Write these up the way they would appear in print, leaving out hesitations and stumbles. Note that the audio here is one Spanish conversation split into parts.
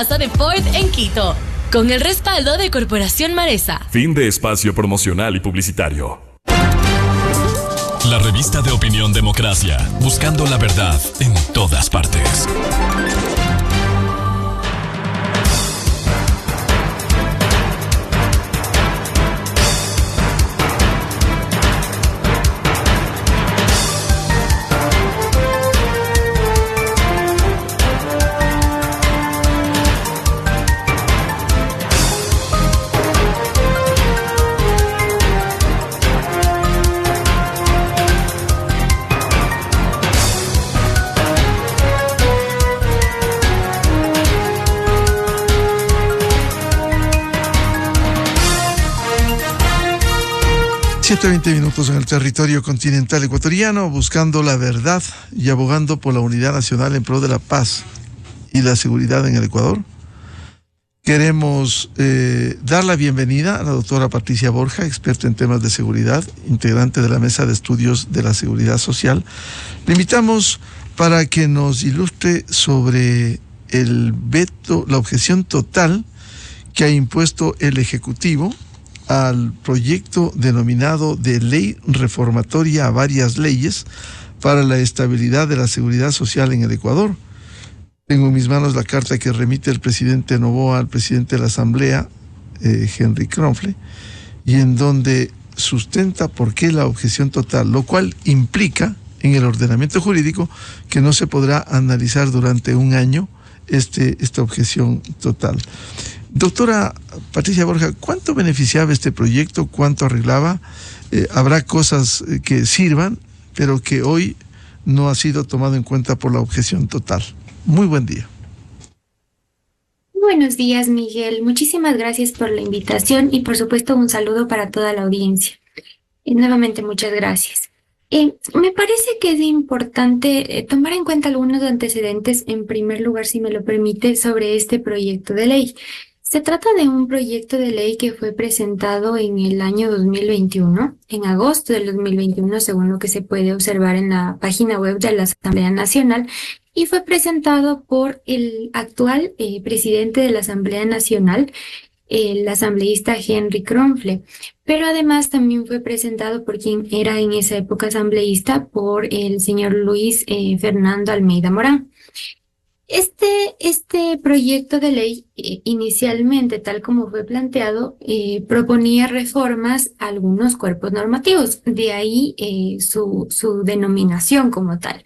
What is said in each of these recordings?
Plaza de Ford en Quito, con el respaldo de Corporación Maresa. Fin de espacio promocional y publicitario. La revista de opinión Democracia, buscando la verdad en todas partes. Siete 20 minutos en el territorio continental ecuatoriano, buscando la verdad y abogando por la unidad nacional en pro de la paz y la seguridad en el Ecuador. Queremos dar la bienvenida a la doctora Patricia Borja, experta en temas de seguridad, integrante de la Mesa de Estudios de la Seguridad Social. Le invitamos para que nos ilustre sobre el veto, la objeción total que ha impuesto el Ejecutivo al proyecto denominado de Ley Reformatoria a varias leyes para la estabilidad de la seguridad social en el Ecuador. Tengo en mis manos la carta que remite el presidente Noboa al presidente de la Asamblea, Henry Kronfle, y en donde sustenta por qué la objeción total, lo cual implica en el ordenamiento jurídico que no se podrá analizar durante un año esta objeción total. Doctora Patricia Borja, ¿cuánto beneficiaba este proyecto? ¿Cuánto arreglaba? Habrá cosas que sirvan, pero que hoy no ha sido tomado en cuenta por la objeción total. Muy buen día. Buenos días, Miguel. Muchísimas gracias por la invitación y por supuesto un saludo para toda la audiencia. Nuevamente muchas gracias. Me parece que es importante tomar en cuenta algunos antecedentes, en primer lugar, si me lo permite, sobre este proyecto de ley. Se trata de un proyecto de ley que fue presentado en el año 2021, en agosto del 2021, según lo que se puede observar en la página web de la Asamblea Nacional, y fue presentado por el actual presidente de la Asamblea Nacional, el asambleísta Henry Kronfle, pero además también fue presentado por quien era en esa época asambleísta, por el señor Luis Fernando Almeida Morán. Este proyecto de ley, inicialmente, tal como fue planteado, proponía reformas a algunos cuerpos normativos, de ahí su denominación como tal.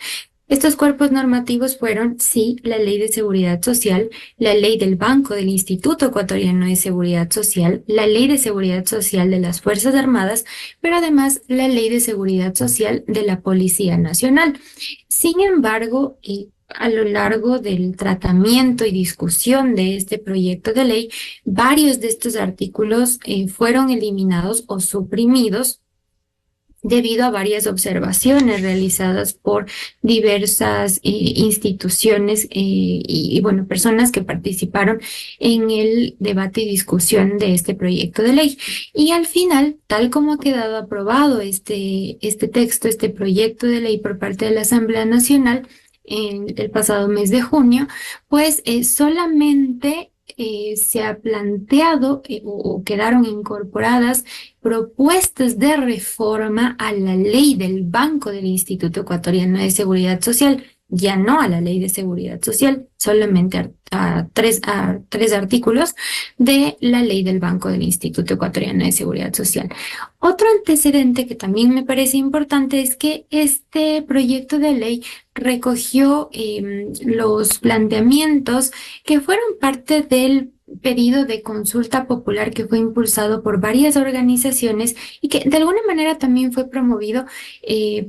Estos cuerpos normativos fueron, sí, la Ley de Seguridad Social, la Ley del Banco del Instituto Ecuatoriano de Seguridad Social, la Ley de Seguridad Social de las Fuerzas Armadas, pero además la Ley de Seguridad Social de la Policía Nacional. Sin embargo, a lo largo del tratamiento y discusión de este proyecto de ley, varios de estos artículos fueron eliminados o suprimidos debido a varias observaciones realizadas por diversas instituciones y personas que participaron en el debate y discusión de este proyecto de ley. Y al final, tal como ha quedado aprobado este texto, este proyecto de ley por parte de la Asamblea Nacional, en el pasado mes de junio, pues solamente se ha planteado o quedaron incorporadas propuestas de reforma a la ley del Banco del Instituto Ecuatoriano de Seguridad Social, ya no a la ley de seguridad social, solamente a tres artículos de la ley del Banco del Instituto Ecuatoriano de Seguridad Social. Otro antecedente que también me parece importante es que este proyecto de ley recogió los planteamientos que fueron parte del pedido de consulta popular que fue impulsado por varias organizaciones y que de alguna manera también fue promovido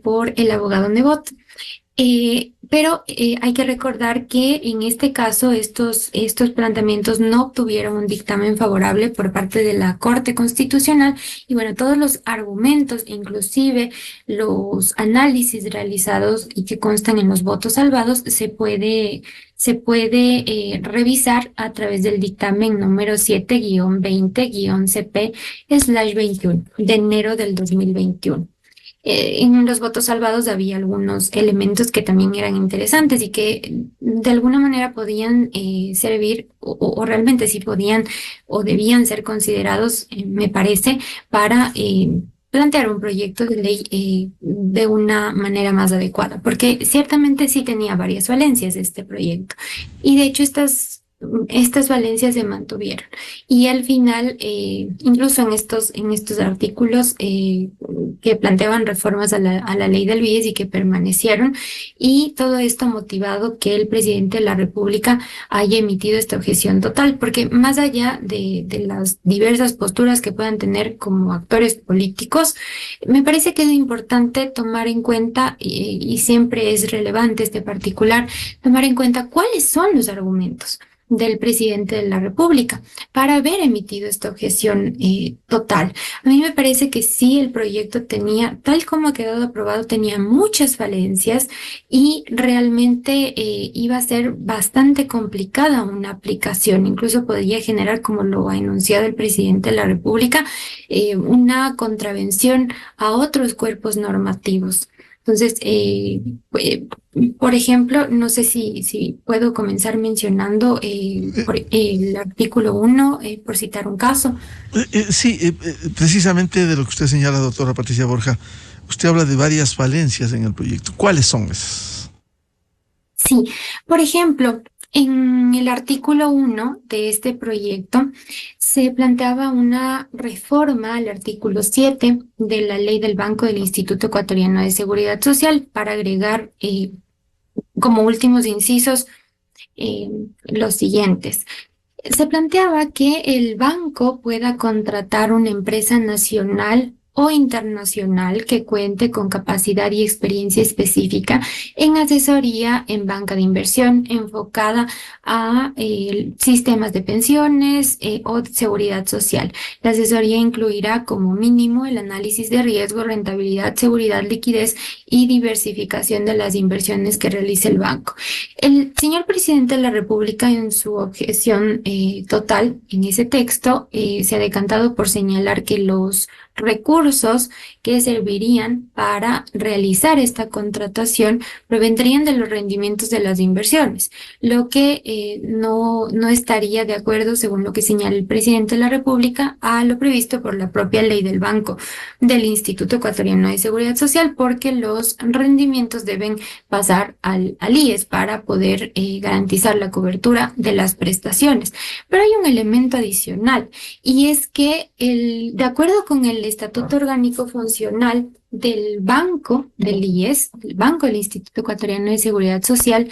por el abogado Nebot. Pero hay que recordar que en este caso estos planteamientos no obtuvieron un dictamen favorable por parte de la Corte Constitucional y todos los argumentos, inclusive los análisis realizados y que constan en los votos salvados, se puede revisar a través del dictamen número 7-20-CP/21 de enero del 2021. En los votos salvados había algunos elementos que también eran interesantes y que de alguna manera podían servir o realmente sí podían o debían ser considerados, me parece, para plantear un proyecto de ley de una manera más adecuada, porque ciertamente sí tenía varias falencias este proyecto y de hecho estas valencias se mantuvieron. Y al final, incluso en estos artículos que planteaban reformas a la ley del BIES y que permanecieron, y todo esto ha motivado que el presidente de la República haya emitido esta objeción total, porque más allá de las diversas posturas que puedan tener como actores políticos, me parece que es importante tomar en cuenta, y siempre es relevante este particular, tomar en cuenta cuáles son los argumentos del presidente de la República para haber emitido esta objeción total. A mí me parece que sí, el proyecto tenía, tal como ha quedado aprobado, tenía muchas falencias y realmente iba a ser bastante complicada una aplicación. Incluso podría generar, como lo ha enunciado el presidente de la República, una contravención a otros cuerpos normativos. Entonces, por ejemplo, no sé si puedo comenzar mencionando el artículo 1, por citar un caso. Sí, precisamente de lo que usted señala, doctora Patricia Borja, usted habla de varias falencias en el proyecto. ¿Cuáles son esas? Sí, por ejemplo, en el artículo 1 de este proyecto se planteaba una reforma al artículo 7 de la ley del Banco del Instituto Ecuatoriano de Seguridad Social para agregar como últimos incisos los siguientes. Se planteaba que el banco pueda contratar una empresa nacional o internacional que cuente con capacidad y experiencia específica en asesoría en banca de inversión enfocada a sistemas de pensiones o seguridad social. La asesoría incluirá como mínimo el análisis de riesgo, rentabilidad, seguridad, liquidez y diversificación de las inversiones que realice el banco. El señor presidente de la República, en su objeción total en ese texto, se ha decantado por señalar que los recursos que servirían para realizar esta contratación provendrían de los rendimientos de las inversiones, lo que no estaría de acuerdo, según lo que señala el presidente de la República, a lo previsto por la propia ley del Banco del Instituto Ecuatoriano de Seguridad Social, porque los rendimientos deben pasar al IES para poder garantizar la cobertura de las prestaciones. Pero hay un elemento adicional, y es que de acuerdo con el Estatuto Orgánico Funcional del Banco del IES, del Banco del Instituto Ecuatoriano de Seguridad Social,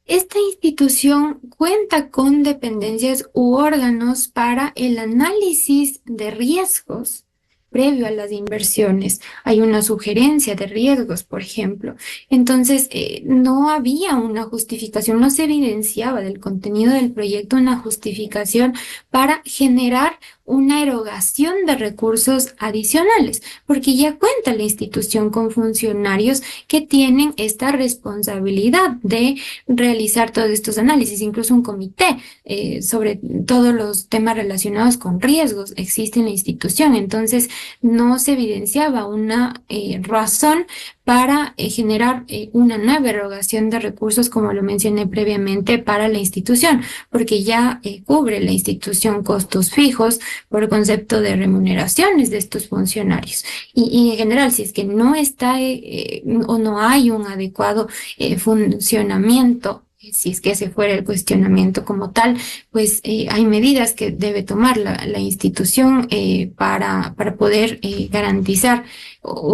esta institución cuenta con dependencias u órganos para el análisis de riesgos previo a las inversiones. Hay una sugerencia de riesgos, por ejemplo. Entonces, no había una justificación, no se evidenciaba del contenido del proyecto una justificación para generar una erogación de recursos adicionales, porque ya cuenta la institución con funcionarios que tienen esta responsabilidad de realizar todos estos análisis, incluso un comité sobre todos los temas relacionados con riesgos existe en la institución. Entonces, no se evidenciaba una razón para generar una nueva erogación de recursos, como lo mencioné previamente, para la institución, porque ya cubre la institución costos fijos por concepto de remuneraciones de estos funcionarios. Y en general, si es que no está o no hay un adecuado funcionamiento, si es que ese fuera el cuestionamiento como tal, pues hay medidas que debe tomar la institución para poder garantizar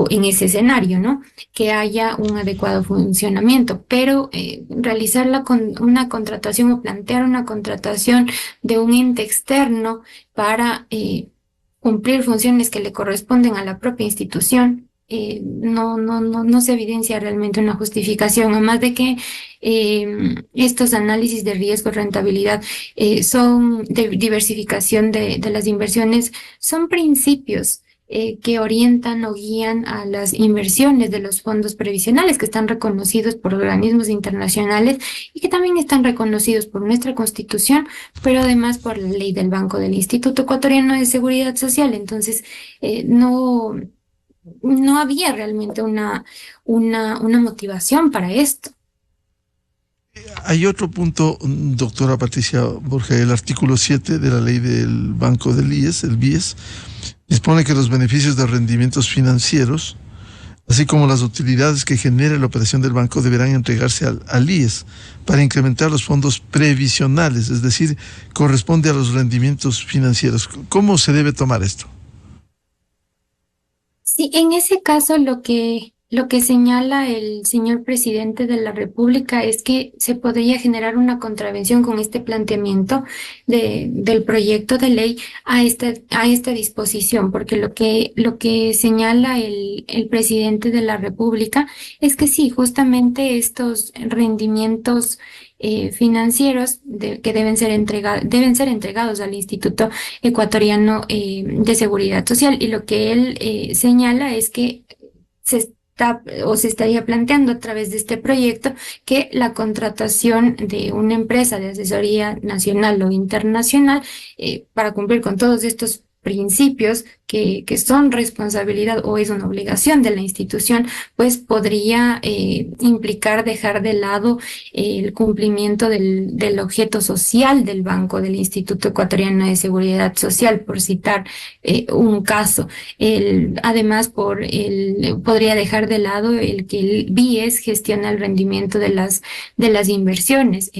en ese escenario, ¿no?, que haya un adecuado funcionamiento. Pero realizar una contratación o plantear una contratación de un ente externo para cumplir funciones que le corresponden a la propia institución, no se evidencia realmente una justificación, además de que estos análisis de riesgo, rentabilidad, son de diversificación de las inversiones, son principios que orientan o guían a las inversiones de los fondos previsionales, que están reconocidos por organismos internacionales y que también están reconocidos por nuestra Constitución, pero además por la ley del Banco del Instituto Ecuatoriano de Seguridad Social. Entonces, no no había realmente una motivación para esto. Hay otro punto, doctora Patricia Borja, el artículo 7 de la ley del Banco del IES, el BIES, dispone que los beneficios de rendimientos financieros, así como las utilidades que genere la operación del banco, deberán entregarse al IES para incrementar los fondos previsionales, es decir, corresponde a los rendimientos financieros. ¿Cómo se debe tomar esto? Sí, en ese caso lo que señala el señor presidente de la República es que se podría generar una contravención con este planteamiento del proyecto de ley a esta disposición, porque lo que señala el presidente de la República es que sí, justamente estos rendimientos financieros que deben ser entregados al Instituto Ecuatoriano de Seguridad Social. Y lo que él señala es que se está o se estaría planteando a través de este proyecto que la contratación de una empresa de asesoría nacional o internacional para cumplir con todos estos principios que son responsabilidad o es una obligación de la institución, pues podría implicar dejar de lado el cumplimiento del objeto social del banco, del Instituto Ecuatoriano de Seguridad Social, por citar un caso. Además, podría dejar de lado el que el BIES gestiona el rendimiento de las inversiones,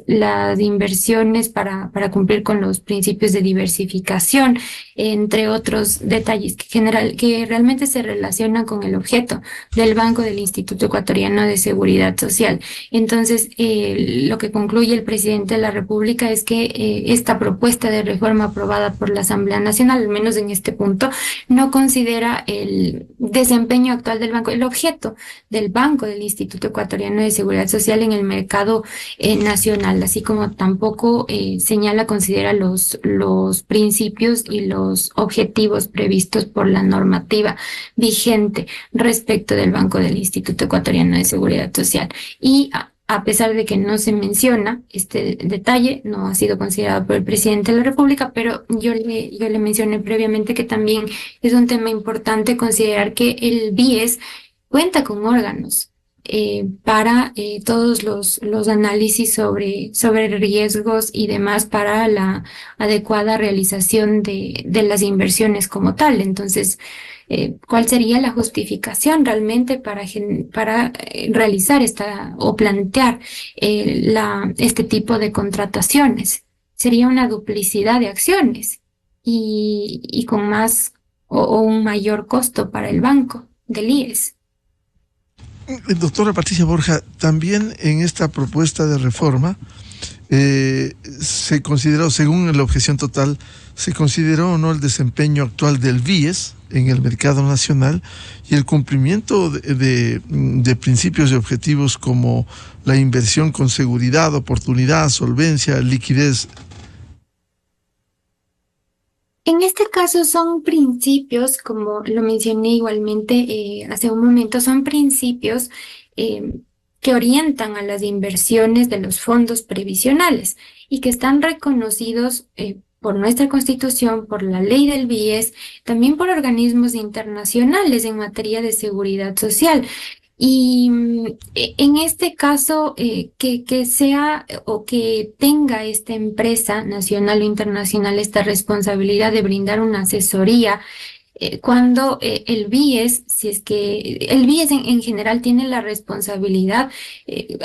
las inversiones para cumplir con los principios de diversificación, entre otros detalles que realmente se relacionan con el objeto del banco del Instituto Ecuatoriano de Seguridad Social. Entonces, lo que concluye el presidente de la República es que esta propuesta de reforma aprobada por la Asamblea Nacional, al menos en este punto, no considera el desempeño actual del banco, el objeto del banco del Instituto Ecuatoriano de Seguridad Social en el mercado nacional, así como tampoco considera los principios y los objetivos previstos por la normativa vigente respecto del Banco del Instituto Ecuatoriano de Seguridad Social. Y a pesar de que no se menciona este detalle, no ha sido considerado por el presidente de la República, pero yo le mencioné previamente que también es un tema importante considerar que el BIES cuenta con órganos para todos los análisis sobre riesgos y demás para la adecuada realización de las inversiones como tal. Entonces, ¿cuál sería la justificación realmente para realizar o plantear este tipo de contrataciones? Sería una duplicidad de acciones y con más o un mayor costo para el banco del IES. Doctora Patricia Borja, también en esta propuesta de reforma se consideró, según la objeción total, se consideró o no el desempeño actual del BIES en el mercado nacional y el cumplimiento de principios y objetivos como la inversión con seguridad, oportunidad, solvencia, liquidez. En este caso son principios, como lo mencioné igualmente hace un momento, son principios que orientan a las inversiones de los fondos previsionales y que están reconocidos por nuestra Constitución, por la ley del BIES, también por organismos internacionales en materia de seguridad social. Y en este caso, que sea o que tenga esta empresa nacional o internacional esta responsabilidad de brindar una asesoría, cuando el BIES, si es que el BIES en general tiene la responsabilidad,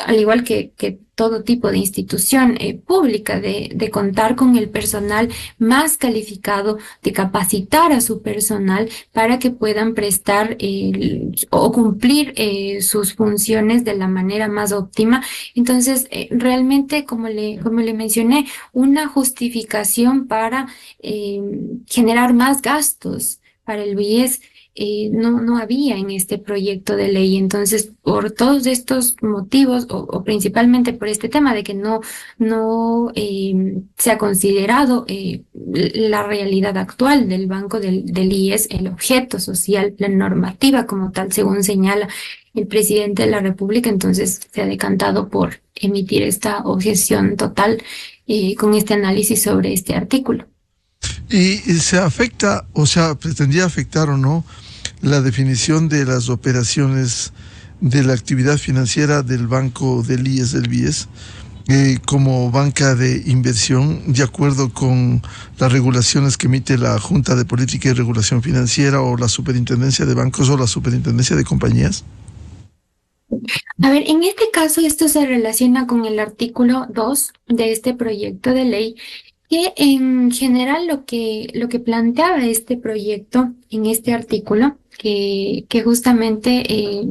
al igual que todo tipo de institución pública, de contar con el personal más calificado, de capacitar a su personal para que puedan prestar o cumplir sus funciones de la manera más óptima. Entonces, realmente, como le mencioné, una justificación para generar más gastos para el BIES no había en este proyecto de ley. Entonces, por todos estos motivos, o principalmente por este tema de que no se ha considerado la realidad actual del banco del IES, el objeto social, la normativa como tal, según señala el presidente de la República, entonces se ha decantado por emitir esta objeción total con este análisis sobre este artículo. ¿Y se afecta, o sea, pretendía afectar o no la definición de las operaciones de la actividad financiera del banco del IES, del BIES, como banca de inversión, de acuerdo con las regulaciones que emite la Junta de Política y Regulación Financiera o la Superintendencia de Bancos o la Superintendencia de Compañías? A ver, en este caso esto se relaciona con el artículo 2 de este proyecto de ley, que en general lo que planteaba este proyecto en este artículo, que justamente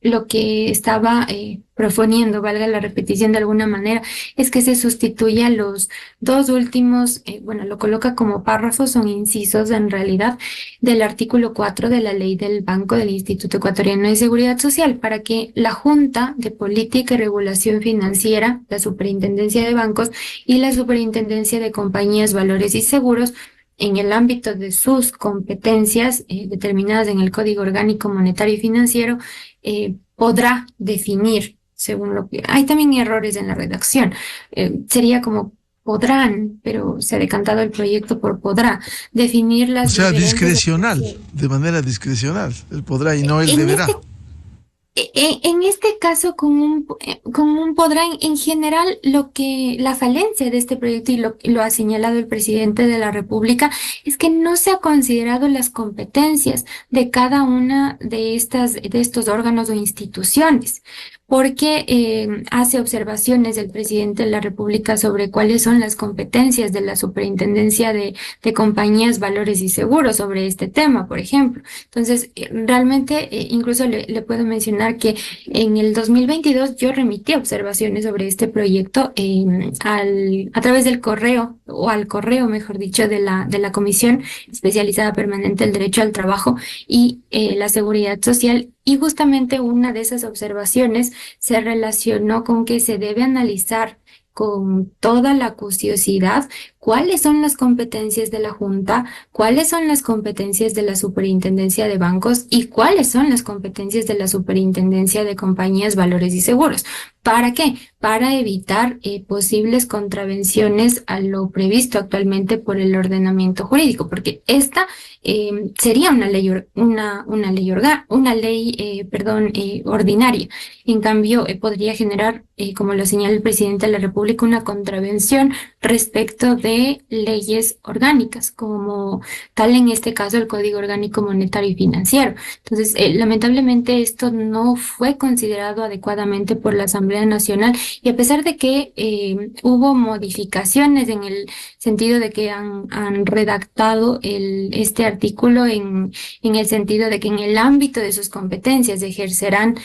lo que estaba proponiendo, valga la repetición de alguna manera, es que se sustituya los dos últimos, bueno, lo coloca como párrafos, son incisos en realidad, del artículo 4 de la ley del Banco del Instituto Ecuatoriano de Seguridad Social, para que la Junta de Política y Regulación Financiera, la Superintendencia de Bancos y la Superintendencia de Compañías, Valores y Seguros, en el ámbito de sus competencias determinadas en el Código Orgánico Monetario y Financiero, podrá definir, según lo que... Hay también errores en la redacción. Sería como podrán, pero se ha decantado el proyecto por podrá, definir las... O sea, discrecional, de manera discrecional, el podrá y no el deberá. En este caso, con un podrá, en general, la falencia de este proyecto, y lo ha señalado el presidente de la República, es que no se ha considerado las competencias de cada una de estos órganos o instituciones, porque hace observaciones el presidente de la República sobre cuáles son las competencias de la Superintendencia de Compañías, Valores y Seguros sobre este tema, por ejemplo. Entonces, realmente, incluso le puedo mencionar que en el 2022 yo remití observaciones sobre este proyecto a través del correo, o al correo, mejor dicho, de la Comisión Especializada Permanente del Derecho al Trabajo y la Seguridad Social. Y justamente una de esas observaciones se relacionó con que se debe analizar con toda la acuciosidad cuáles son las competencias de la Junta, cuáles son las competencias de la Superintendencia de Bancos y cuáles son las competencias de la Superintendencia de Compañías, Valores y Seguros. ¿Para qué? Para evitar posibles contravenciones a lo previsto actualmente por el ordenamiento jurídico, porque esta sería una ley ordinaria. En cambio, podría generar, como lo señala el presidente de la República, una contravención respecto de leyes orgánicas, como tal en este caso el Código Orgánico Monetario y Financiero. Entonces, lamentablemente esto no fue considerado adecuadamente por la Asamblea Nacional, y a pesar de que hubo modificaciones en el sentido de que han redactado este artículo en el sentido de que en el ámbito de sus competencias ejercerán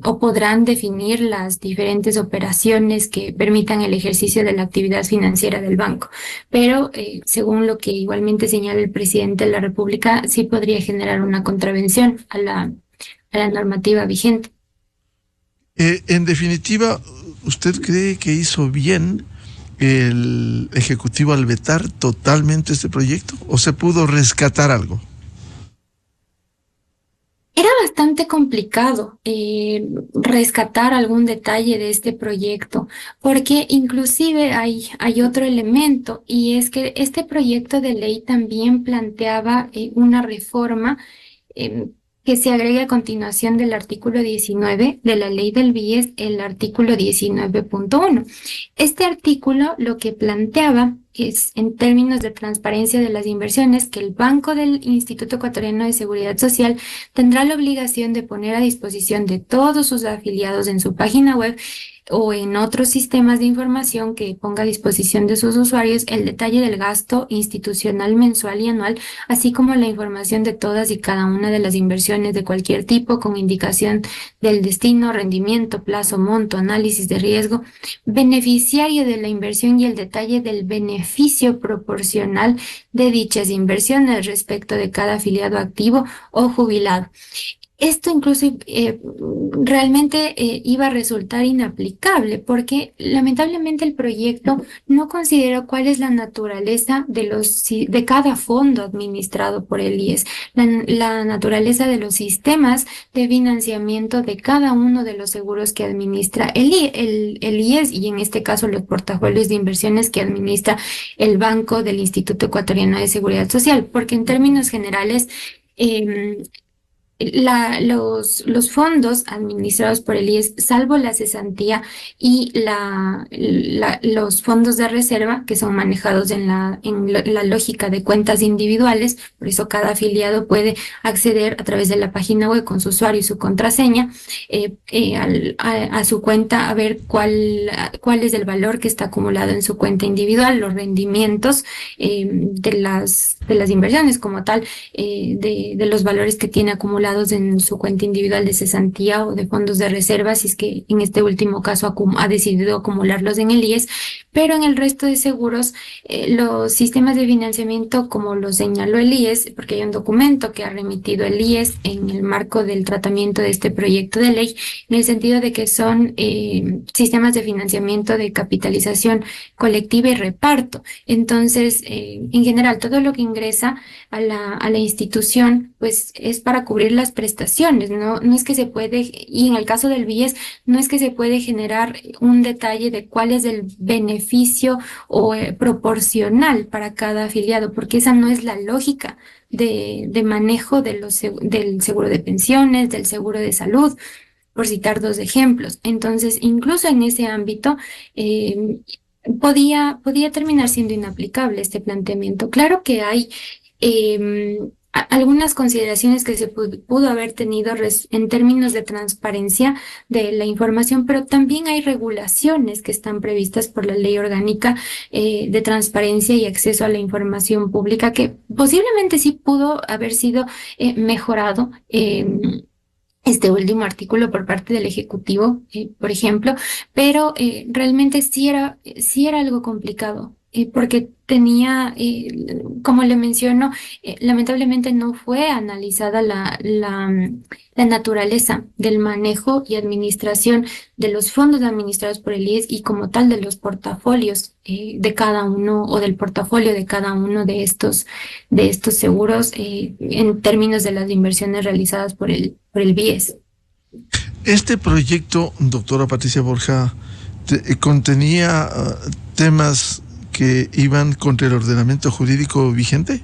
o podrán definir las diferentes operaciones que permitan el ejercicio de la actividad financiera del banco. Pero según lo que igualmente señala el presidente de la República, sí podría generar una contravención a la normativa vigente. En definitiva, ¿usted cree que hizo bien el Ejecutivo al vetar totalmente este proyecto o se pudo rescatar algo? Era bastante complicado rescatar algún detalle de este proyecto, porque inclusive hay otro elemento, y es que este proyecto de ley también planteaba una reforma que se agrega a continuación del artículo 19 de la ley del BIES, el artículo 19.1. Este artículo lo que planteaba es, en términos de transparencia de las inversiones, que el Banco del Instituto Ecuatoriano de Seguridad Social tendrá la obligación de poner a disposición de todos sus afiliados en su página web o en otros sistemas de información que ponga a disposición de sus usuarios el detalle del gasto institucional mensual y anual, así como la información de todas y cada una de las inversiones de cualquier tipo, con indicación del destino, rendimiento, plazo, monto, análisis de riesgo, beneficiario de la inversión y el detalle del beneficio proporcional de dichas inversiones respecto de cada afiliado activo o jubilado. Esto incluso realmente iba a resultar inaplicable, porque lamentablemente el proyecto no consideró cuál es la naturaleza de cada fondo administrado por el IES, la naturaleza de los sistemas de financiamiento de cada uno de los seguros que administra el IES, y en este caso los portafolios de inversiones que administra el Banco del Instituto Ecuatoriano de Seguridad Social, porque en términos generales em, los fondos administrados por el IES, salvo la cesantía y los fondos de reserva, que son manejados en la lógica de cuentas individuales, por eso cada afiliado puede acceder a través de la página web con su usuario y su contraseña a su cuenta, a ver cuál es el valor que está acumulado en su cuenta individual, los rendimientos de las inversiones como tal, de los valores que tiene acumulados en su cuenta individual de cesantía o de fondos de reserva, si es que en este último caso ha decidido acumularlos en el IES, pero en el resto de seguros, los sistemas de financiamiento, como lo señaló el IES, porque hay un documento que ha remitido el IES en el marco del tratamiento de este proyecto de ley, en el sentido de que son sistemas de financiamiento de capitalización colectiva y reparto. Entonces, en general, todo lo que ingresa a la institución, pues es para cubrir las prestaciones, no es que se puede, y en el caso del BIES, no es que se puede generar un detalle de cuál es el beneficio o proporcional para cada afiliado, porque esa no es la lógica de manejo del seguro de pensiones, del seguro de salud, por citar dos ejemplos. Entonces, incluso en ese ámbito, podía terminar siendo inaplicable este planteamiento. Claro que hay algunas consideraciones que se pudo haber tenido en términos de transparencia de la información, pero también hay regulaciones que están previstas por la Ley Orgánica de Transparencia y Acceso a la Información Pública, que posiblemente sí pudo haber sido mejorado. Este último artículo por parte del Ejecutivo, por ejemplo, pero realmente sí era algo complicado, porque tenía, como le menciono, lamentablemente no fue analizada la naturaleza del manejo y administración de los fondos administrados por el IES y como tal de los portafolios de cada uno, o del portafolio de cada uno de estos seguros en términos de las inversiones realizadas por el BIES. Este proyecto, doctora Patricia Borja, contenía temas que iban contra el ordenamiento jurídico vigente.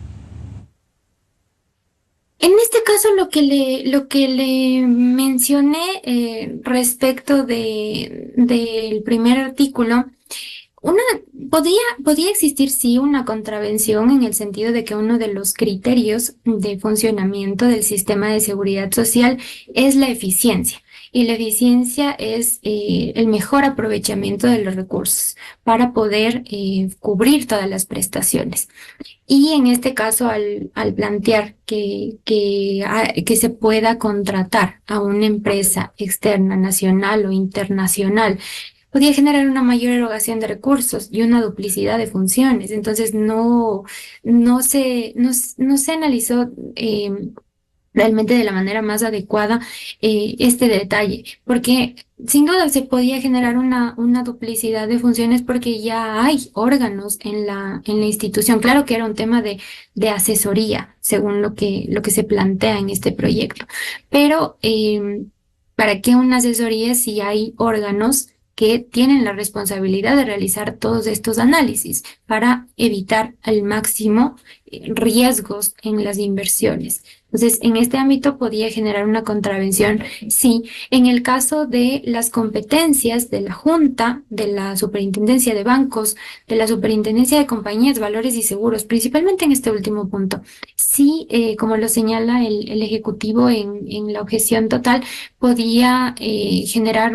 En este caso, lo que le mencioné respecto del primer artículo, podía existir sí una contravención, en el sentido de que uno de los criterios de funcionamiento del sistema de seguridad social es la eficiencia. Y la eficiencia es el mejor aprovechamiento de los recursos para poder cubrir todas las prestaciones. Y en este caso, al plantear que se pueda contratar a una empresa externa, nacional o internacional, podía generar una mayor erogación de recursos y una duplicidad de funciones. Entonces no se analizó realmente de la manera más adecuada este detalle, porque sin duda se podía generar una duplicidad de funciones, porque ya hay órganos en la institución. Claro que era un tema de asesoría, según lo que se plantea en este proyecto, pero ¿para qué una asesoría si hay órganos que tienen la responsabilidad de realizar todos estos análisis para evitar al máximo riesgos en las inversiones? Entonces, en este ámbito podía generar una contravención, sí. En el caso de las competencias de la Junta, de la Superintendencia de Bancos, de la Superintendencia de Compañías, Valores y Seguros, principalmente en este último punto, sí, como lo señala el Ejecutivo en la objeción total, podía generar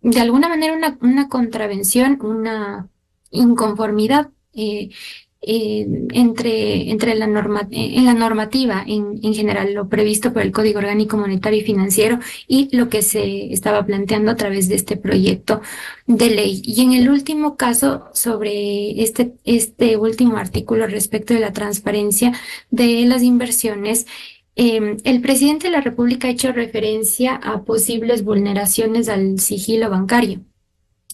de alguna manera una contravención, una inconformidad entre la normativa en general, lo previsto por el Código Orgánico Monetario y Financiero, y lo que se estaba planteando a través de este proyecto de ley. Y en el último caso, sobre este último artículo respecto de la transparencia de las inversiones, el presidente de la República ha hecho referencia a posibles vulneraciones al sigilo bancario.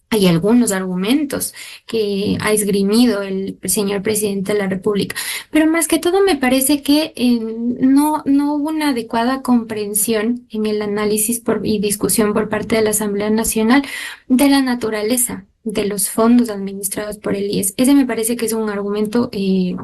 Hay algunos argumentos que ha esgrimido el señor presidente de la República, pero más que todo me parece que no hubo una adecuada comprensión en el análisis y discusión por parte de la Asamblea Nacional de la naturaleza de los fondos administrados por el IES. Ese me parece que es un argumento que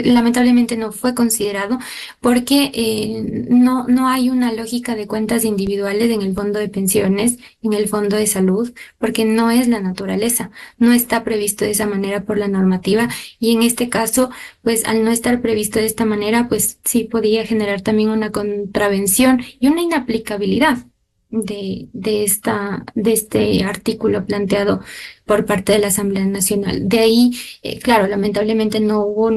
lamentablemente no fue considerado porque no hay una lógica de cuentas individuales en el fondo de pensiones, en el fondo de salud, porque no es la naturaleza, no está previsto de esa manera por la normativa, y en este caso, pues al no estar previsto de esta manera, pues sí podía generar también una contravención y una inaplicabilidad de este artículo planteado por parte de la Asamblea Nacional. De ahí, claro, lamentablemente no hubo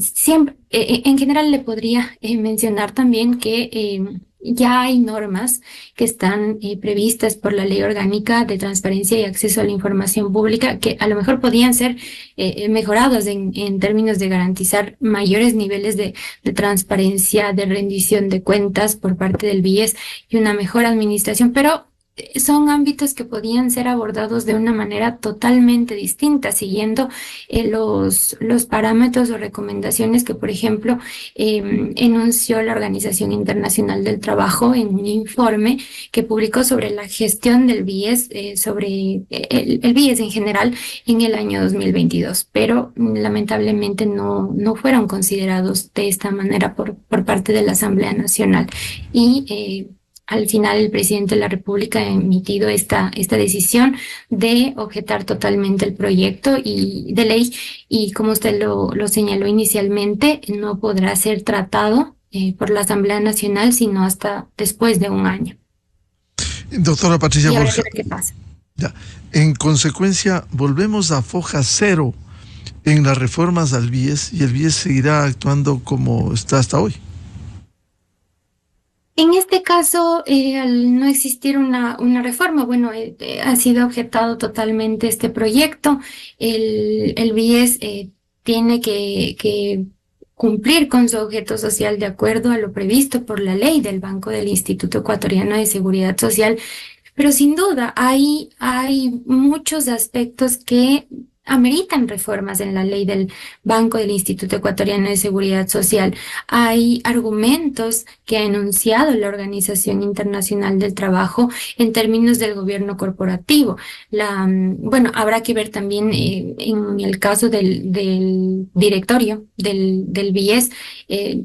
siempre, en general le podría mencionar también que ya hay normas que están previstas por la Ley Orgánica de Transparencia y Acceso a la Información Pública, que a lo mejor podían ser mejoradas en términos de garantizar mayores niveles de transparencia, de rendición de cuentas por parte del BIES y una mejor administración, pero son ámbitos que podían ser abordados de una manera totalmente distinta, siguiendo los parámetros o recomendaciones que, por ejemplo, enunció la Organización Internacional del Trabajo en un informe que publicó sobre la gestión del BIES, sobre el BIES en general en el año 2022, pero lamentablemente no fueron considerados de esta manera por parte de la Asamblea Nacional. Y al final el presidente de la República ha emitido esta decisión de objetar totalmente el proyecto de ley, y como usted lo señaló inicialmente, no podrá ser tratado por la Asamblea Nacional sino hasta después de un año. Doctora Patricia Y habrá Borja, que ver qué pasa. ya, en consecuencia, volvemos a foja cero en las reformas al BIES, y el BIES seguirá actuando como está hasta hoy. En este caso, al no existir una reforma, bueno, ha sido objetado totalmente este proyecto. El BIES tiene que cumplir con su objeto social de acuerdo a lo previsto por la ley del Banco del Instituto Ecuatoriano de Seguridad Social, pero sin duda hay muchos aspectos que ameritan reformas en la ley del Banco del Instituto Ecuatoriano de Seguridad Social. Hay argumentos que ha enunciado la Organización Internacional del Trabajo en términos del gobierno corporativo. Bueno, habrá que ver también en el caso del directorio del BIES.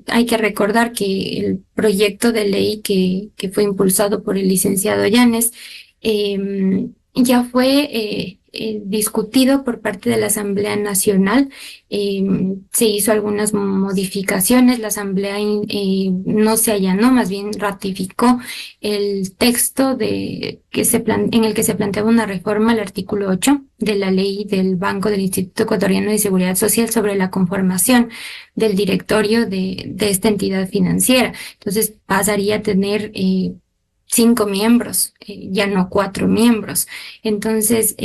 Hay que recordar que el proyecto de ley que fue impulsado por el licenciado Llanes ya fue discutido por parte de la Asamblea Nacional. Se hizo algunas modificaciones, la Asamblea no se allanó, más bien ratificó el texto en el que se planteaba una reforma al artículo 8 de la ley del Banco del Instituto Ecuatoriano de Seguridad Social sobre la conformación del directorio de esta entidad financiera. Entonces pasaría a tener 5 miembros, ya no 4 miembros. Entonces,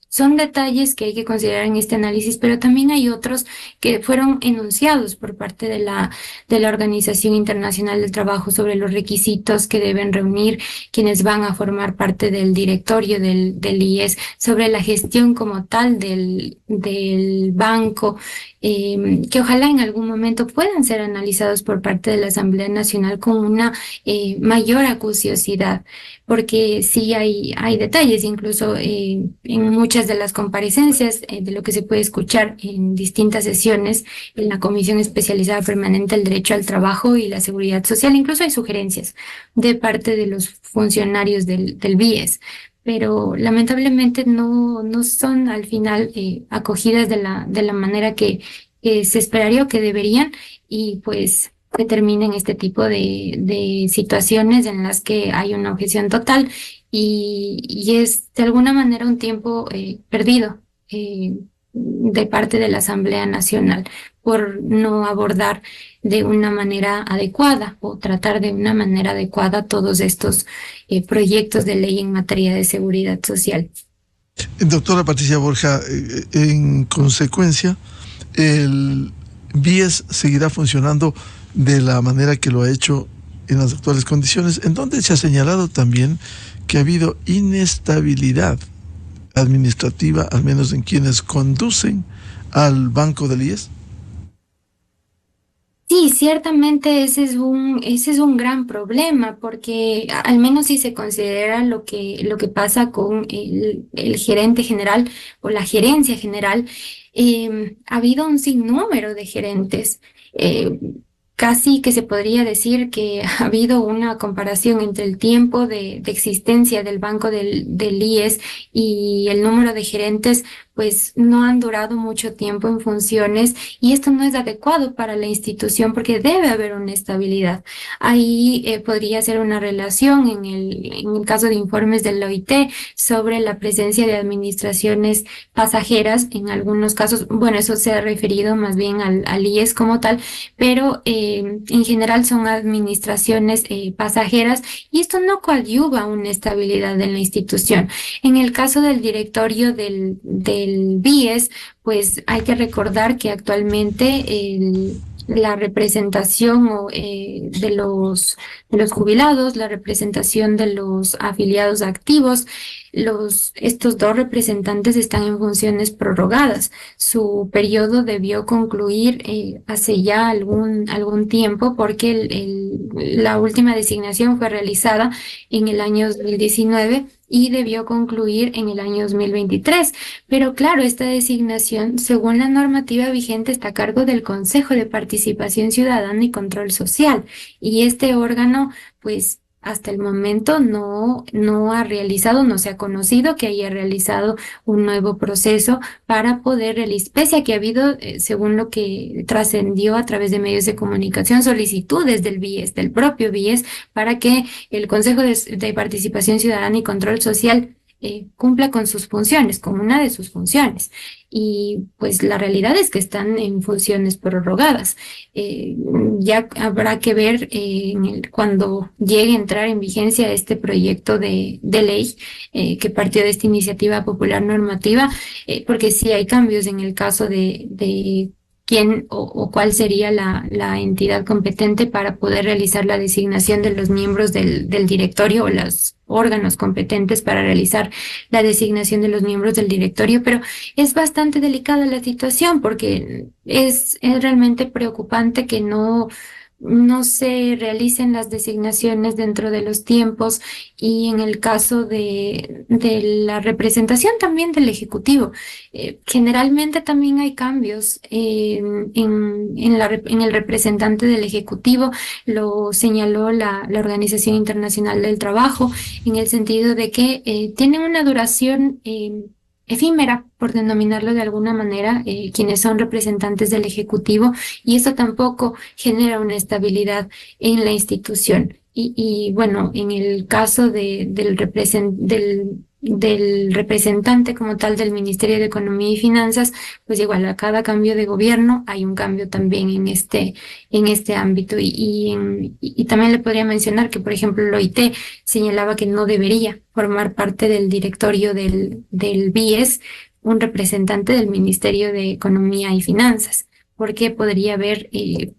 son detalles que hay que considerar en este análisis, pero también hay otros que fueron enunciados por parte de la Organización Internacional del Trabajo sobre los requisitos que deben reunir quienes van a formar parte del directorio del IES, sobre la gestión como tal del banco, que ojalá en algún momento puedan ser analizados por parte de la Asamblea Nacional con una mayor acuciosidad, porque sí hay detalles, incluso en muchas de las comparecencias de lo que se puede escuchar en distintas sesiones en la Comisión Especializada Permanente del Derecho al Trabajo y la Seguridad Social. Incluso hay sugerencias de parte de los funcionarios del BIES, pero lamentablemente no son al final acogidas de la manera que se esperaría o que deberían, y pues determinen este tipo de situaciones en las que hay una objeción total y es de alguna manera un tiempo perdido de parte de la Asamblea Nacional por no abordar de una manera adecuada o tratar de una manera adecuada todos estos proyectos de ley en materia de seguridad social. Doctora Patricia Borja, en consecuencia, el BIES seguirá funcionando de la manera que lo ha hecho en las actuales condiciones, en donde se ha señalado también que ha habido inestabilidad administrativa, al menos en quienes conducen al Banco del IES. Sí, ciertamente ese es un gran problema, porque al menos si se considera lo que pasa con el gerente general o la gerencia general, ha habido un sinnúmero de gerentes. eh, Casi que se podría decir que ha habido una comparación entre el tiempo de existencia del banco del IES y el número de gerentes, pues no han durado mucho tiempo en funciones y esto no es adecuado para la institución porque debe haber una estabilidad. Ahí podría ser una relación en el caso de informes del OIT sobre la presencia de administraciones pasajeras en algunos casos. Bueno, eso se ha referido más bien al IES como tal, pero en general son administraciones pasajeras y esto no coadyuva una estabilidad en la institución. En el caso del directorio del BIES, pues hay que recordar que actualmente la representación de los jubilados, la representación de los afiliados activos, estos dos representantes están en funciones prorrogadas. Su periodo debió concluir hace ya algún tiempo porque la última designación fue realizada en el año 2019 y debió concluir en el año 2023. Pero claro, esta designación, según la normativa vigente, está a cargo del Consejo de Participación Ciudadana y Control Social. Y este órgano, pues, hasta el momento no ha realizado, no se ha conocido que haya realizado un nuevo proceso para poder realizar, pese a que ha habido, según lo que trascendió a través de medios de comunicación, solicitudes del BIES, del propio BIES, para que el Consejo de Participación Ciudadana y Control Social cumpla con sus funciones, con una de sus funciones. Y pues la realidad es que están en funciones prorrogadas. Ya habrá que ver cuando llegue a entrar en vigencia este proyecto de ley que partió de esta iniciativa popular normativa, porque sí hay cambios en el caso de quién o cuál sería la entidad competente para poder realizar la designación de los miembros del directorio o los órganos competentes para realizar la designación de los miembros del directorio, pero es bastante delicada la situación porque es realmente preocupante que no se realicen las designaciones dentro de los tiempos y en el caso de la representación también del Ejecutivo. Generalmente también hay cambios en el representante del Ejecutivo, lo señaló la Organización Internacional del Trabajo, en el sentido de que tienen una duración efímera, por denominarlo de alguna manera, quienes son representantes del Ejecutivo, y eso tampoco genera una estabilidad en la institución. Y bueno, en el caso del representante como tal del Ministerio de Economía y Finanzas, pues igual a cada cambio de gobierno hay un cambio también en este ámbito. Y también le podría mencionar que, por ejemplo, el OIT señalaba que no debería formar parte del directorio del BIES un representante del Ministerio de Economía y Finanzas, porque podría haber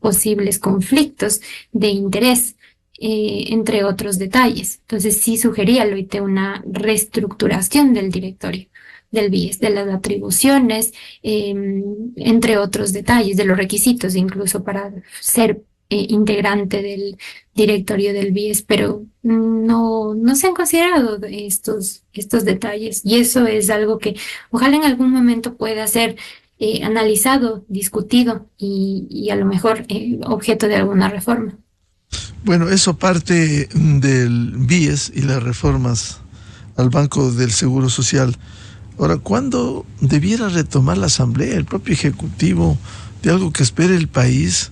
posibles conflictos de interés. Entre otros detalles. Entonces sí sugería al OIT una reestructuración del directorio del BIES, de las atribuciones, entre otros detalles, de los requisitos incluso para ser integrante del directorio del BIES, pero no se han considerado estos detalles y eso es algo que ojalá en algún momento pueda ser analizado, discutido y a lo mejor objeto de alguna reforma. Bueno, eso parte del BIES y las reformas al Banco del Seguro Social. Ahora, ¿cuándo debiera retomar la Asamblea, el propio Ejecutivo, de algo que espera el país,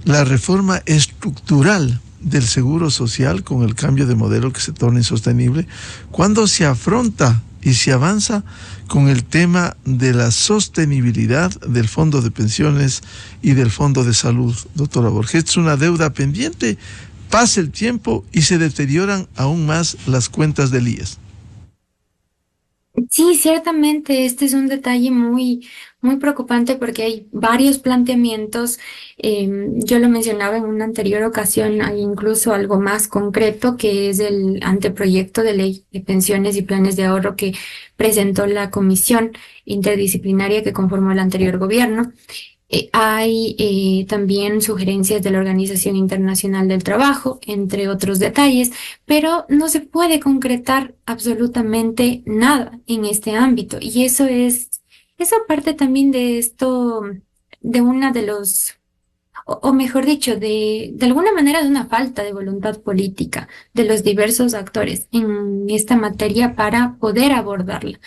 la reforma estructural del Seguro Social con el cambio de modelo que se torna insostenible? ¿Cuándo se afronta y se avanza con el tema de la sostenibilidad del Fondo de Pensiones y del Fondo de Salud? Doctora Borges, es una deuda pendiente. Pasa el tiempo y se deterioran aún más las cuentas del IES. Sí, ciertamente este es un detalle muy preocupante porque hay varios planteamientos. Yo lo mencionaba en una anterior ocasión, hay incluso algo más concreto que es el anteproyecto de ley de pensiones y planes de ahorro que presentó la comisión interdisciplinaria que conformó el anterior gobierno. Hay también sugerencias de la Organización Internacional del Trabajo, entre otros detalles, pero no se puede concretar absolutamente nada en este ámbito. Y eso parte también de esto, de una de los o mejor dicho, de alguna manera de una falta de voluntad política de los diversos actores en esta materia para poder abordarla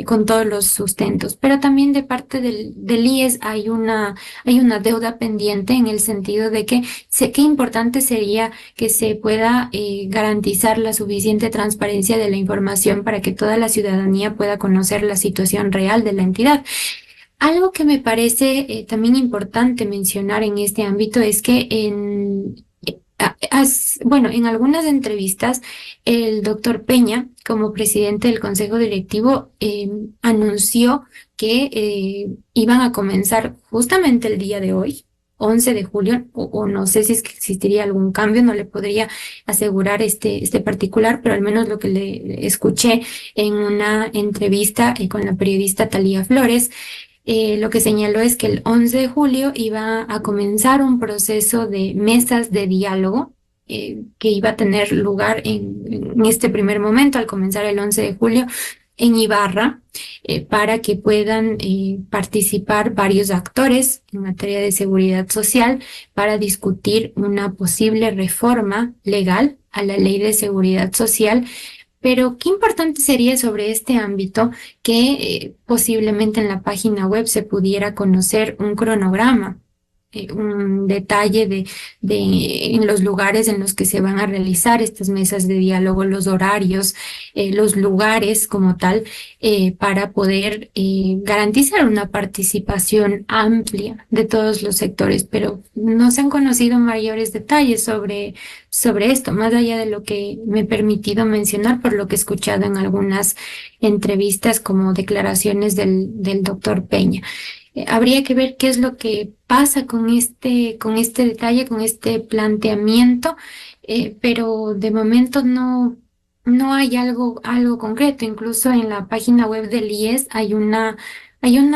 con todos los sustentos. Pero también de parte del IES hay una deuda pendiente en el sentido de que qué importante sería que se pueda garantizar la suficiente transparencia de la información para que toda la ciudadanía pueda conocer la situación real de la entidad. Algo que me parece también importante mencionar en este ámbito es que bueno, en algunas entrevistas el doctor Peña, como presidente del Consejo Directivo, anunció que iban a comenzar justamente el día de hoy, 11 de julio, o no sé si es que existiría algún cambio, no le podría asegurar este particular, pero al menos lo que le escuché en una entrevista con la periodista Talía Flores. Lo que señaló es que el 11 de julio iba a comenzar un proceso de mesas de diálogo que iba a tener lugar en este primer momento, al comenzar el 11 de julio, en Ibarra, para que puedan participar varios actores en materia de seguridad social para discutir una posible reforma legal a la Ley de Seguridad Social. Pero qué importante sería sobre este ámbito que posiblemente en la página web se pudiera conocer un cronograma, un detalle en los lugares en los que se van a realizar estas mesas de diálogo, los horarios, los lugares como tal, para poder garantizar una participación amplia de todos los sectores. Pero no se han conocido mayores detalles sobre esto, más allá de lo que me he permitido mencionar por lo que he escuchado en algunas entrevistas como declaraciones del doctor Peña. Habría que ver qué es lo que pasa con este detalle, con este planteamiento, pero de momento no hay algo concreto. Incluso en la página web del IES hay una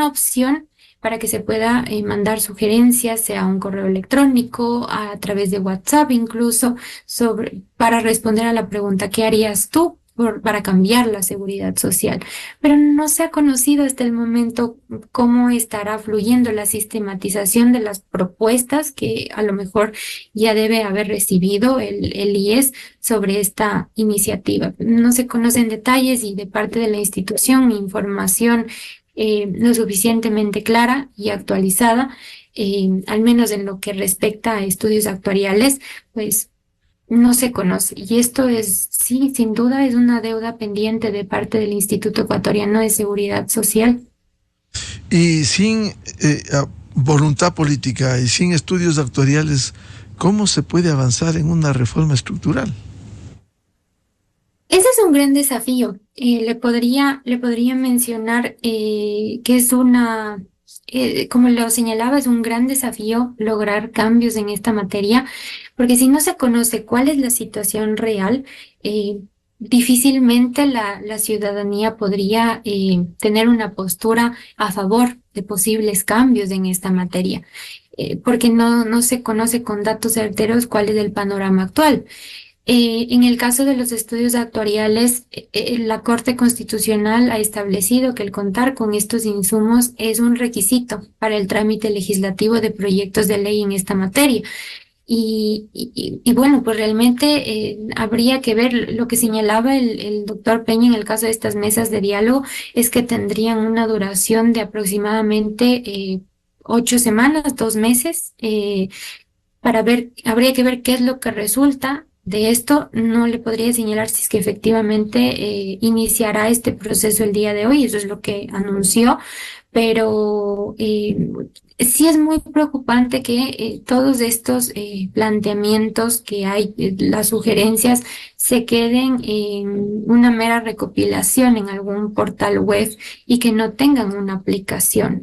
opción para que se pueda mandar sugerencias, sea un correo electrónico, a través de WhatsApp incluso, para responder a la pregunta, ¿qué harías tú para cambiar la seguridad social? Pero no se ha conocido hasta el momento cómo estará fluyendo la sistematización de las propuestas que a lo mejor ya debe haber recibido el IES sobre esta iniciativa. No se conocen detalles y de parte de la institución información lo suficientemente clara y actualizada, al menos en lo que respecta a estudios actuariales, pues no se conoce. Y esto sí, sin duda es una deuda pendiente de parte del Instituto Ecuatoriano de Seguridad Social. Y sin voluntad política y sin estudios actuariales, ¿cómo se puede avanzar en una reforma estructural? Ese es un gran desafío. Le podría mencionar que es como lo señalaba, es un gran desafío lograr cambios en esta materia, porque si no se conoce cuál es la situación real, difícilmente la ciudadanía podría tener una postura a favor de posibles cambios en esta materia, porque no se conoce con datos certeros cuál es el panorama actual. En el caso de los estudios actuariales, la Corte Constitucional ha establecido que el contar con estos insumos es un requisito para el trámite legislativo de proyectos de ley en esta materia. Y bueno, pues realmente habría que ver lo que señalaba el doctor Peña en el caso de estas mesas de diálogo, es que tendrían una duración de aproximadamente 8 semanas, 2 meses, habría que ver qué es lo que resulta de esto. No le podría señalar si es que efectivamente iniciará este proceso el día de hoy, eso es lo que anunció, pero sí es muy preocupante que todos estos planteamientos que hay, las sugerencias, se queden en una mera recopilación en algún portal web y que no tengan una aplicación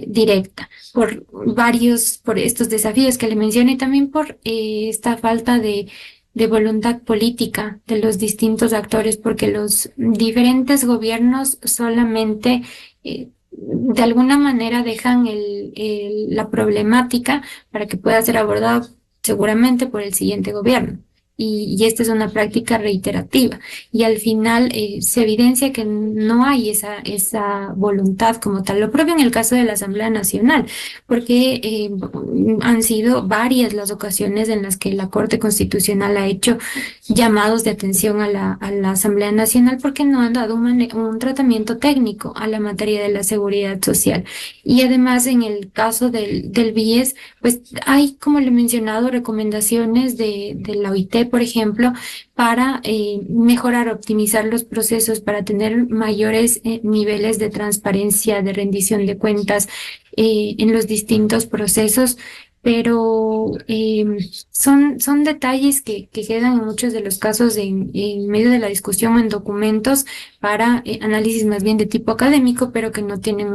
directa por estos desafíos que le mencioné y también por esta falta de voluntad política de los distintos actores, porque los diferentes gobiernos solamente de alguna manera dejan la problemática para que pueda ser abordada seguramente por el siguiente gobierno. Y esta es una práctica reiterativa. Y al final se evidencia que no hay esa voluntad como tal. Lo propio en el caso de la Asamblea Nacional, porque han sido varias las ocasiones en las que la Corte Constitucional ha hecho llamados de atención a la Asamblea Nacional porque no han dado un tratamiento técnico a la materia de la seguridad social. Y además en el caso del BIES, pues hay, como le he mencionado, recomendaciones de la OIT, por ejemplo, para mejorar, optimizar los procesos, para tener mayores niveles de transparencia, de rendición de cuentas en los distintos procesos, pero son detalles que quedan en muchos de los casos en medio de la discusión o en documentos para análisis más bien de tipo académico, pero que no tienen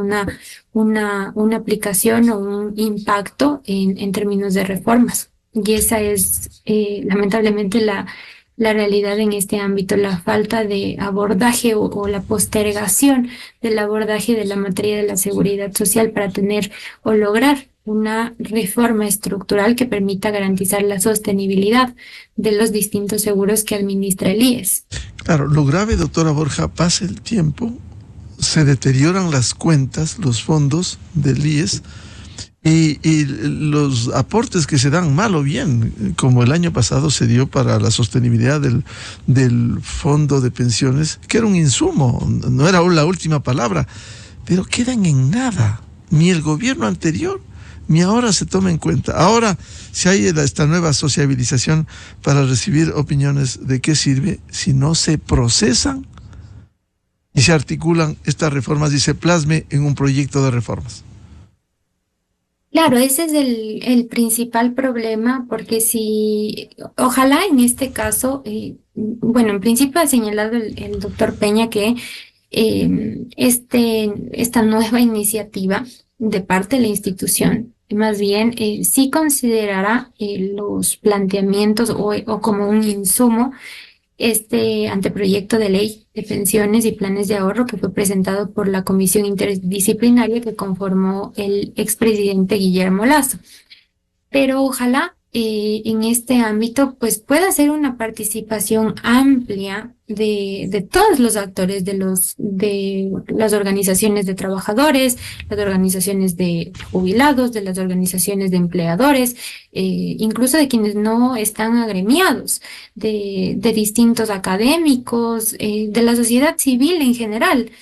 una aplicación o un impacto en términos de reformas. Y esa es lamentablemente la realidad en este ámbito, la falta de abordaje o la postergación del abordaje de la materia de la seguridad social para tener o lograr una reforma estructural que permita garantizar la sostenibilidad de los distintos seguros que administra el IES. Claro, lo grave, doctora Borja, pasa el tiempo, se deterioran las cuentas, los fondos del IES, y los aportes que se dan, mal o bien, como el año pasado se dio para la sostenibilidad del fondo de pensiones, que era un insumo, no era la última palabra, pero quedan en nada. Ni el gobierno anterior, ni ahora se toma en cuenta. Ahora, si hay esta nueva sociabilización para recibir opiniones, ¿de qué sirve si no se procesan y se articulan estas reformas y se plasme en un proyecto de reformas? Claro, ese es el principal problema, porque ojalá en este caso, bueno, en principio ha señalado el doctor Peña que esta nueva iniciativa de parte de la institución, más bien sí considerará los planteamientos o como un insumo este anteproyecto de ley de pensiones y planes de ahorro que fue presentado por la comisión interdisciplinaria que conformó el expresidente Guillermo Lasso. Pero ojalá en este ámbito pues pueda ser una participación amplia de todos los actores, de las organizaciones de trabajadores, las organizaciones de jubilados, de las organizaciones de empleadores, incluso de quienes no están agremiados, de distintos académicos, de la sociedad civil en general.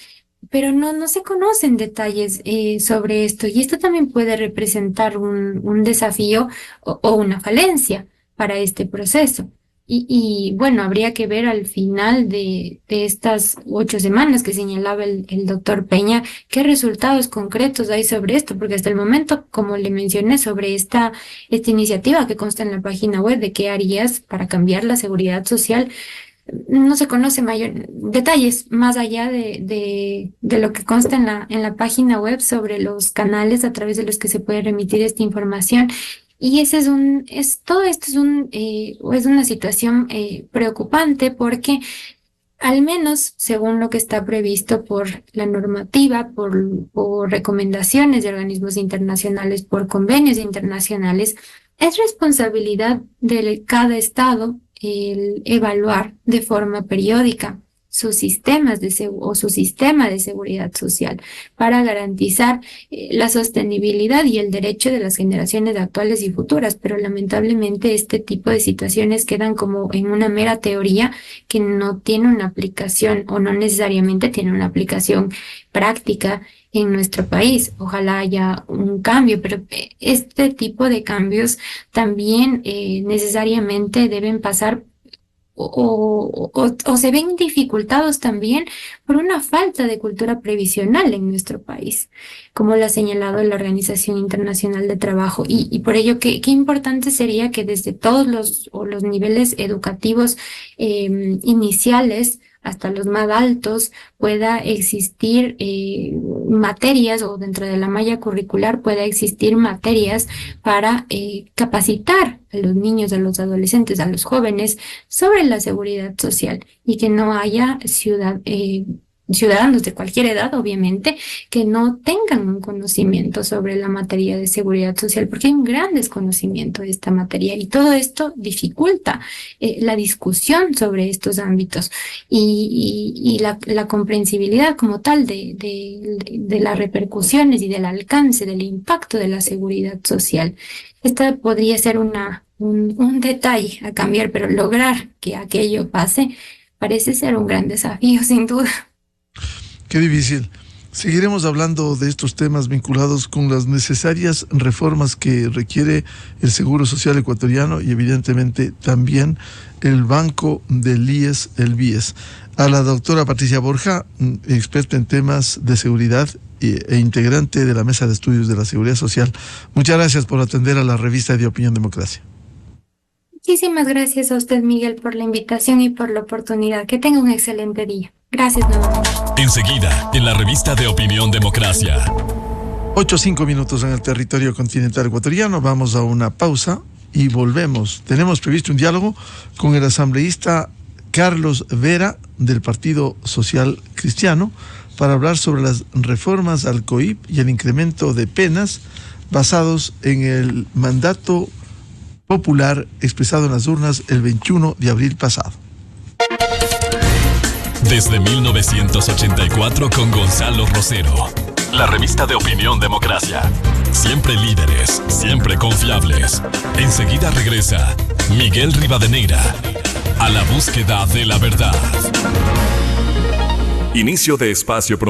Pero no se conocen detalles sobre esto, y esto también puede representar un desafío o una falencia para este proceso. Y bueno, habría que ver al final de estas 8 semanas que señalaba el doctor Peña, qué resultados concretos hay sobre esto, porque hasta el momento, como le mencioné, sobre esta iniciativa que consta en la página web de qué harías para cambiar la seguridad social, no se conoce mayor detalles más allá de lo que consta en la página web sobre los canales a través de los que se puede remitir esta información. Y todo esto es una situación preocupante, porque al menos según lo que está previsto por la normativa, por recomendaciones de organismos internacionales, por convenios internacionales, es responsabilidad de cada estado el evaluar de forma periódica sus sistemas su sistema de seguridad social para garantizar la sostenibilidad y el derecho de las generaciones actuales y futuras. Pero lamentablemente este tipo de situaciones quedan como en una mera teoría que no tiene una aplicación, o no necesariamente tiene una aplicación práctica en nuestro país. Ojalá haya un cambio, pero este tipo de cambios también necesariamente deben pasar o se ven dificultados también por una falta de cultura previsional en nuestro país, como lo ha señalado la Organización Internacional de Trabajo. Y por ello, qué importante sería que desde todos los niveles educativos iniciales hasta los más altos pueda existir materias, o dentro de la malla curricular pueda existir materias para capacitar a los niños, a los adolescentes, a los jóvenes sobre la seguridad social, y que no haya ciudadanos de cualquier edad, obviamente, que no tengan un conocimiento sobre la materia de seguridad social, porque hay un gran desconocimiento de esta materia y todo esto dificulta la discusión sobre estos ámbitos y la comprensibilidad como tal de las repercusiones y del alcance, del impacto de la seguridad social. Esta podría ser un detalle a cambiar, pero lograr que aquello pase parece ser un gran desafío, sin duda. Qué difícil. Seguiremos hablando de estos temas vinculados con las necesarias reformas que requiere el Seguro Social ecuatoriano y evidentemente también el Banco del IES, el BIES. A la doctora Patricia Borja, experta en temas de seguridad e integrante de la Mesa de Estudios de la Seguridad Social. Muchas gracias por atender a la revista de Opinión Democracia. Muchísimas gracias a usted, Miguel, por la invitación y por la oportunidad. Que tenga un excelente día. Gracias nuevamente. Enseguida, en la revista de Opinión Democracia. 8:05 minutos en el territorio continental ecuatoriano. Vamos a una pausa y volvemos. Tenemos previsto un diálogo con el asambleísta Carlos Vera del Partido Social Cristiano para hablar sobre las reformas al COIP y el incremento de penas basados en el mandato popular expresado en las urnas el 21 de abril pasado. Desde 1984 con Gonzalo Rosero. La revista de Opinión Democracia. Siempre líderes, siempre confiables. Enseguida regresa Miguel Rivadeneira a la búsqueda de la verdad. Inicio de espacio promocional.